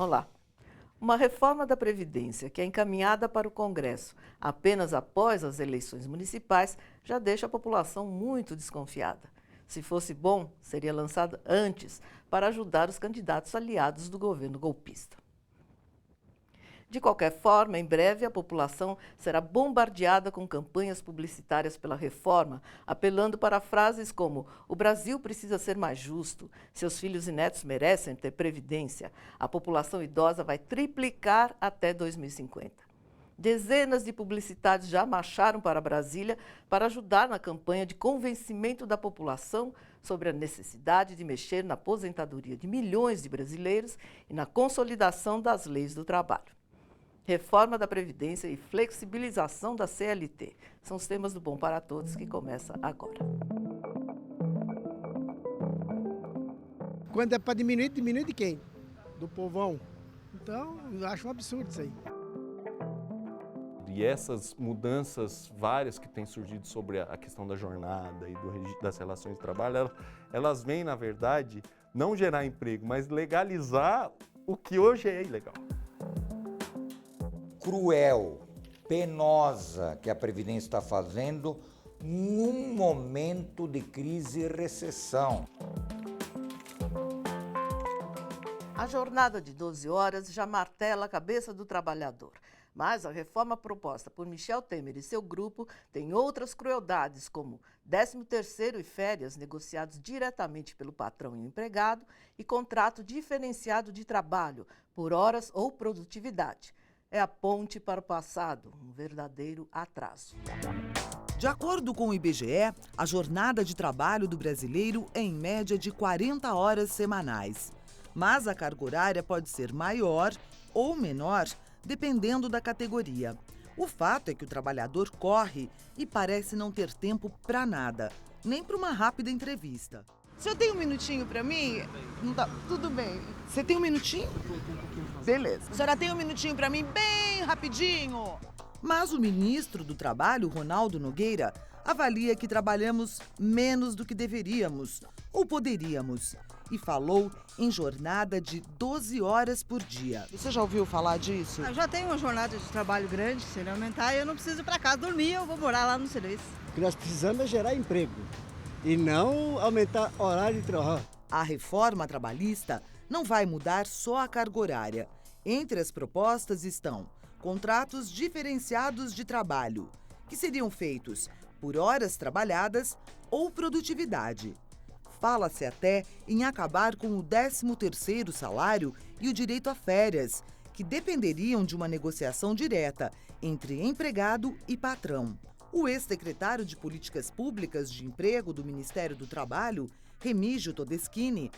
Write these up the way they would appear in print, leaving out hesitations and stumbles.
Olá. Uma reforma da Previdência que é encaminhada para o Congresso apenas após as eleições municipais já deixa a população muito desconfiada. Se fosse bom, seria lançada antes para ajudar os candidatos aliados do governo golpista. De qualquer forma, em breve a população será bombardeada com campanhas publicitárias pela reforma, apelando para frases como: "O Brasil precisa ser mais justo", "Seus filhos e netos merecem ter previdência", "A população idosa vai triplicar até 2050". Dezenas de publicitários já marcharam para Brasília para ajudar na campanha de convencimento da população sobre a necessidade de mexer na aposentadoria de milhões de brasileiros e na consolidação das leis do trabalho. Reforma da Previdência e flexibilização da CLT são os temas do Bom para Todos que começa agora. Quando é para diminuir, diminui de quem? Do povão. Então, eu acho um absurdo isso aí. E essas mudanças várias que têm surgido sobre a questão da jornada e das relações de trabalho, elas vêm, na verdade, não gerar emprego, mas legalizar o que hoje é ilegal. Cruel, penosa que a Previdência está fazendo num momento de crise e recessão. A jornada de 12 horas já martela a cabeça do trabalhador. Mas a reforma proposta por Michel Temer e seu grupo tem outras crueldades, como 13º e férias negociados diretamente pelo patrão e o empregado e contrato diferenciado de trabalho por horas ou produtividade. É a ponte para o passado, um verdadeiro atraso. De acordo com o IBGE, a jornada de trabalho do brasileiro é em média de 40 horas semanais. Mas a carga horária pode ser maior ou menor, dependendo da categoria. O fato é que o trabalhador corre e parece não ter tempo para nada, nem para uma rápida entrevista. O senhor tem um minutinho para mim? Não tá, tudo bem. Você tem um minutinho? Beleza. A senhora tem um minutinho para mim, bem rapidinho? Mas o ministro do Trabalho, Ronaldo Nogueira, avalia que trabalhamos menos do que deveríamos ou poderíamos e falou em jornada de 12 horas por dia. Você já ouviu falar disso? Eu já tenho uma jornada de trabalho grande, se ele aumentar, eu não preciso ir para casa dormir, eu vou morar lá no serviço. O que nós precisamos é gerar emprego e não aumentar horário de trabalho. A reforma trabalhista não vai mudar só a carga horária. Entre as propostas estão contratos diferenciados de trabalho, que seriam feitos por horas trabalhadas ou produtividade. Fala-se até em acabar com o 13º salário e o direito a férias, que dependeriam de uma negociação direta entre empregado e patrão. O ex-secretário de Políticas Públicas de Emprego do Ministério do Trabalho, Remígio Todeschini,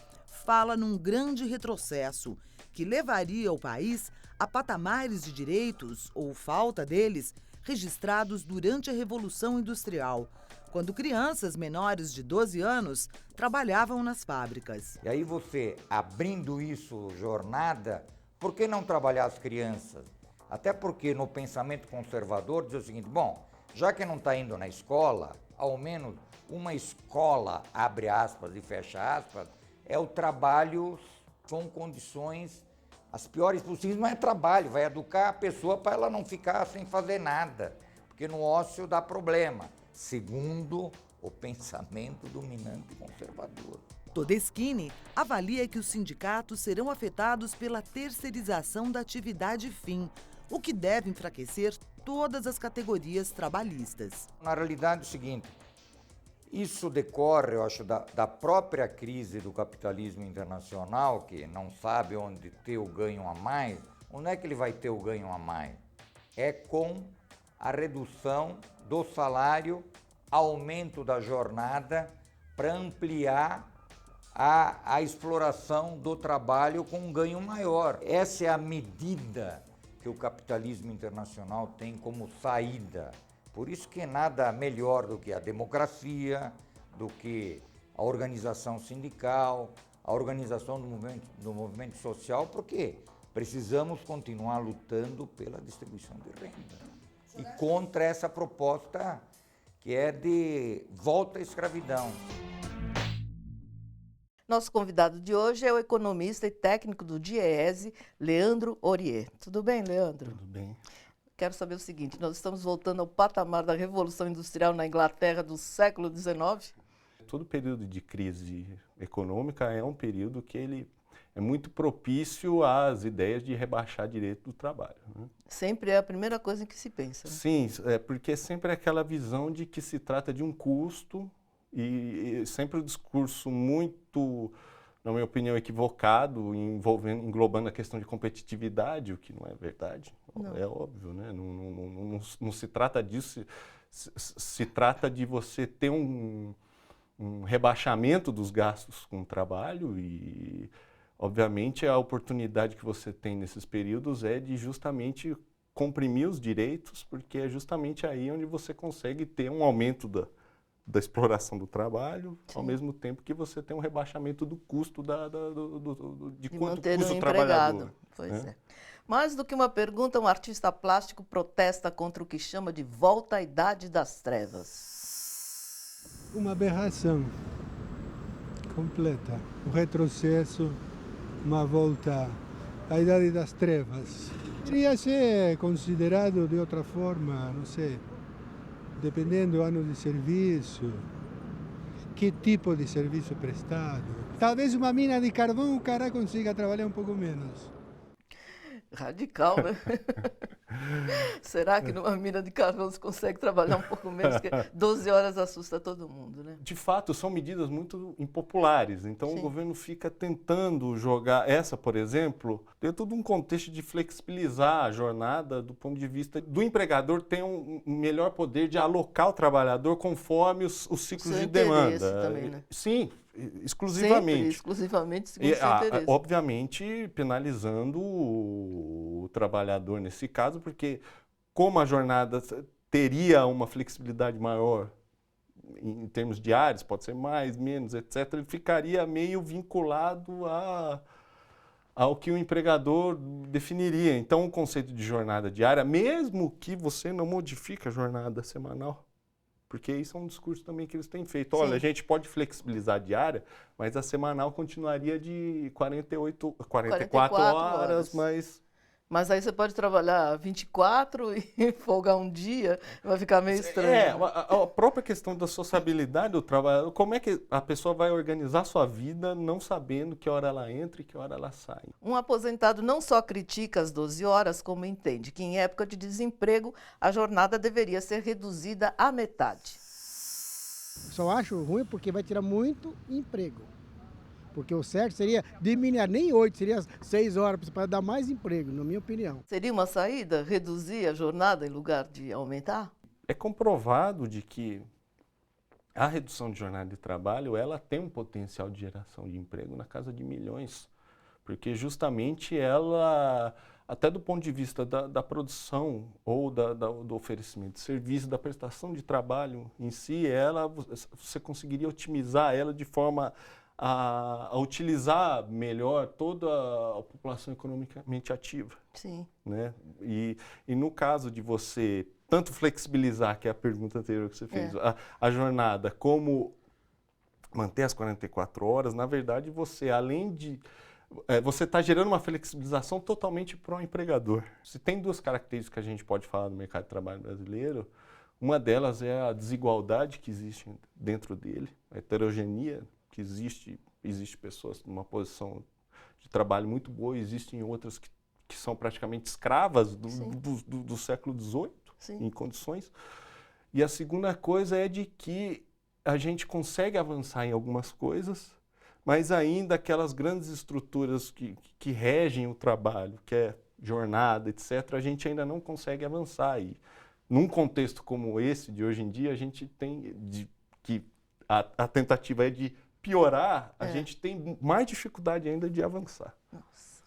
fala num grande retrocesso que levaria o país a patamares de direitos, ou falta deles, registrados durante a Revolução Industrial, quando crianças menores de 12 anos trabalhavam nas fábricas. E aí você, abrindo isso, jornada, por que não trabalhar as crianças? Até porque no pensamento conservador diz o seguinte, bom, já que não está indo na escola, ao menos uma escola, abre aspas e fecha aspas, é o trabalho com condições as piores possíveis, não é trabalho, vai educar a pessoa para ela não ficar sem fazer nada, porque no ócio dá problema, segundo o pensamento dominante conservador. Todeschini avalia que os sindicatos serão afetados pela terceirização da atividade fim, o que deve enfraquecer todas as categorias trabalhistas. Na realidade é o seguinte, isso decorre, eu acho, da própria crise do capitalismo internacional, que não sabe onde ter o ganho a mais. Onde é que ele vai ter o ganho a mais? É com a redução do salário, aumento da jornada, para ampliar a exploração do trabalho com um ganho maior. Essa é a medida que o capitalismo internacional tem como saída. Por isso que nada melhor do que a democracia, do que a organização sindical, a organização do movimento social, porque precisamos continuar lutando pela distribuição de renda. E contra essa proposta que é de volta à escravidão. Nosso convidado de hoje é o economista e técnico do DIEESE, Leandro Orie. Tudo bem, Leandro? Tudo bem. Quero saber o seguinte, nós estamos voltando ao patamar da Revolução Industrial na Inglaterra do século XIX? Todo período de crise econômica é um período que ele é muito propício às ideias de rebaixar direito do trabalho, né? Sempre é a primeira coisa em que se pensa, né? Sim, porque sempre é aquela visão de que se trata de um custo e sempre o discurso muito, na minha opinião, equivocado, englobando a questão de competitividade, o que não é verdade, Não. é óbvio, né? Não se trata disso, se trata de você ter um rebaixamento dos gastos com o trabalho e, obviamente, a oportunidade que você tem nesses períodos é de justamente comprimir os direitos, porque é justamente aí onde você consegue ter um aumento da exploração do trabalho, Sim. ao mesmo tempo que você tem um rebaixamento do custo de De quanto manter custa um o trabalhador. empregado. Pois né? é. Mais do que uma pergunta, um artista plástico protesta contra o que chama de volta à Idade das Trevas. Uma aberração completa, um retrocesso, uma volta à Idade das Trevas. Poderia ser considerado de outra forma, não sei, dependendo do ano de serviço, que tipo de serviço prestado. Talvez uma mina de carvão o cara consiga trabalhar um pouco menos. Radical, né? Será que numa mina de carvão se consegue trabalhar um pouco menos? Porque 12 horas assusta todo mundo, né? De fato, são medidas muito impopulares. Então, Sim. o governo fica tentando jogar essa, por exemplo, dentro de um contexto de flexibilizar a jornada do ponto de vista do empregador ter um melhor poder de alocar o trabalhador conforme os ciclos Seu de interesse demanda. também, né? Sim, Sempre, exclusivamente. exclusivamente segundo E, seu interesse. obviamente, penalizando o trabalhador nesse caso, porque como a jornada teria uma flexibilidade maior em termos diários, pode ser mais, menos, etc., ele ficaria meio vinculado ao que o empregador definiria. Então, o conceito de jornada diária, mesmo que você não modifique a jornada semanal, porque isso é um discurso também que eles têm feito. Olha, Sim. a gente pode flexibilizar a diária, mas a semanal continuaria de 44 horas, mas... Mas aí você pode trabalhar 24 e folgar um dia, vai ficar meio estranho. A própria questão da sociabilidade do trabalho, como é que a pessoa vai organizar sua vida não sabendo que hora ela entra e que hora ela sai? Um aposentado não só critica as 12 horas, como entende que em época de desemprego a jornada deveria ser reduzida à metade. Só acho ruim porque vai tirar muito emprego. Porque o certo seria diminuir, nem 8, seria 6 horas para dar mais emprego, na minha opinião. Seria uma saída reduzir a jornada em lugar de aumentar? É comprovado de que a redução de jornada de trabalho, ela tem um potencial de geração de emprego na casa de milhões, porque justamente ela, até do ponto de vista da produção ou do oferecimento de serviço, da prestação de trabalho em si, você conseguiria otimizar ela de forma a utilizar melhor toda a população economicamente ativa. Sim. Né? E no caso de você tanto flexibilizar, que é a pergunta anterior que você fez, a jornada, como manter as 44 horas, na verdade você, além de... você está gerando uma flexibilização totalmente para o empregador. Se tem duas características que a gente pode falar do mercado de trabalho brasileiro, uma delas é a desigualdade que existe dentro dele, a heterogeneia que existe pessoas numa posição de trabalho muito boa, existem outras que são praticamente escravas do século XVIII, em condições. E a segunda coisa é de que a gente consegue avançar em algumas coisas, mas ainda aquelas grandes estruturas que regem o trabalho, que é jornada, etc., a gente ainda não consegue avançar. E num contexto como esse de hoje em dia, a gente tem que a tentativa é de piorar, a gente tem mais dificuldade ainda de avançar. Nossa.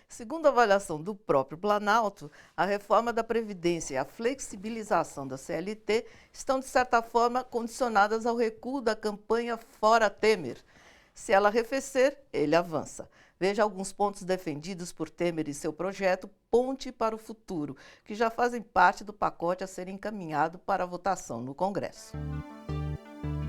Segundo a avaliação do próprio Planalto, a reforma da Previdência e a flexibilização da CLT estão, de certa forma, condicionadas ao recuo da campanha Fora Temer. Se ela arrefecer, ele avança. Veja alguns pontos defendidos por Temer e seu projeto Ponte para o Futuro, que já fazem parte do pacote a ser encaminhado para votação no Congresso.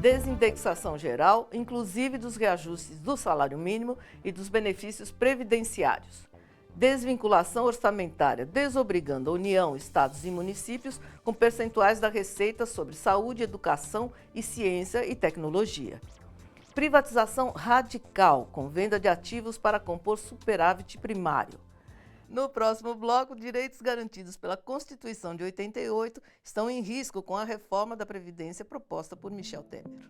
Desindexação geral, inclusive dos reajustes do salário mínimo e dos benefícios previdenciários. Desvinculação orçamentária, desobrigando a União, estados e municípios com percentuais da receita sobre saúde, educação e ciência e tecnologia. Privatização radical, com venda de ativos para compor superávit primário. No próximo bloco, direitos garantidos pela Constituição de 88 estão em risco com a reforma da Previdência proposta por Michel Temer.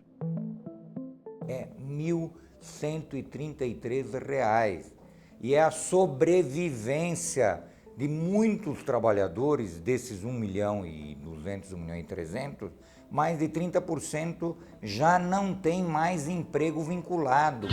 É R$ 1.133. E é a sobrevivência de muitos trabalhadores, desses 1.200.000, 1.300.000, mais de 30% já não tem mais emprego vinculado.